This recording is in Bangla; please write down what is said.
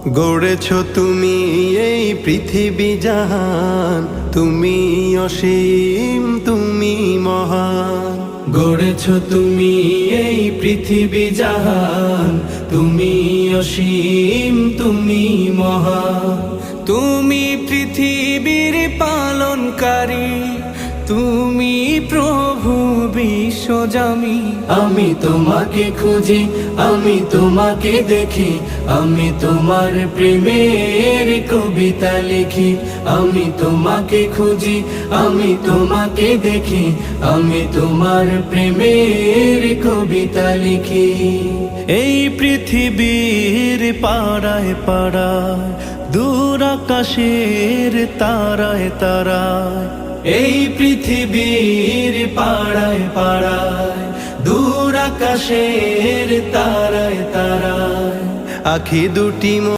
গড়েছ তুমি এই পৃথিবী জাহান, তুমি অসীম তুমি মহান। গড়েছ তুমি এই পৃথিবী জাহান, তুমি অসীম তুমি মহান। তুমি পৃথিবীর পালনকারী, তুমি প্রভু বিশ্বজামি। আমি তোমাকে খুঁজি, আমি তোমাকে দেখি, আমি তোমার প্রেমের কবিতা লিখি। আমি তোমাকে খুঁজি, আমি তোমাকে দেখি, আমি তোমার প্রেমের কবিতা লিখি। এই পৃথিবীর পাড়ায় পাড়ায়, দূর আকাশের তারায় তারায়, এই পৃথিবীর পাড়ায় পাড়ায়, দূর আকাশের তারায় তারায়, আখি দুটি